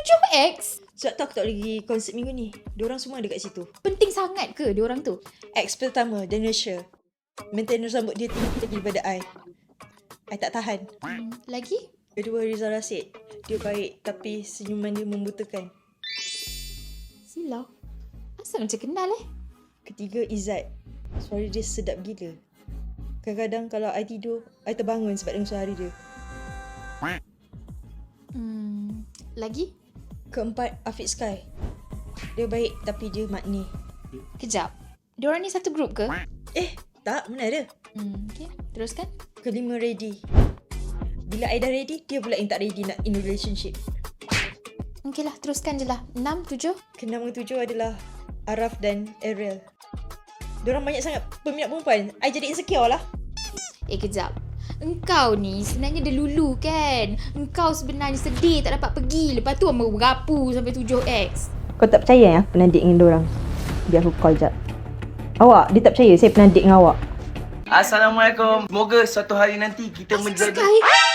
7X? Sebab tu aku tak lagi konsert minggu ni. Diorang semua ada kat situ. Penting sangat ke diorang tu? Ex pertama, Daniel Shea. Maintenance rambut dia tinggi daripada I. I tak tahan. Lagi? Kedua, Rizal Rasid. Dia baik tapi senyuman dia membutakan. Silau. Asal macam kenal Ketiga, Izzat. Suara dia sedap gila. Kadang-kadang kalau I tidur, I terbangun sebab dengar suara dia. Lagi? Keempat, Afiq Sky. Dia baik tapi dia makni. Kejap. Diorang ni satu grup ke? Tak, mana ada. Okay, teruskan. Kelima, Ready. Bila I dah ready, dia pula yang tak ready nak in relationship. Okay lah, teruskan je lah. 6, 7. Keenam dan tujuh adalah Araf dan Ariel. Diorang banyak sangat peminat perempuan. I jadi insecure lah. Kejap. Engkau ni sebenarnya dia lulu kan? Engkau sebenarnya sedih tak dapat pergi. Lepas tu merapu sampai 7X. Kau tak percaya ya penandik dengan diorang? Biar aku call jap. Awak, dia tak percaya saya penandik dengan awak. Assalamualaikum. Semoga suatu hari nanti kita menjadi... Sky.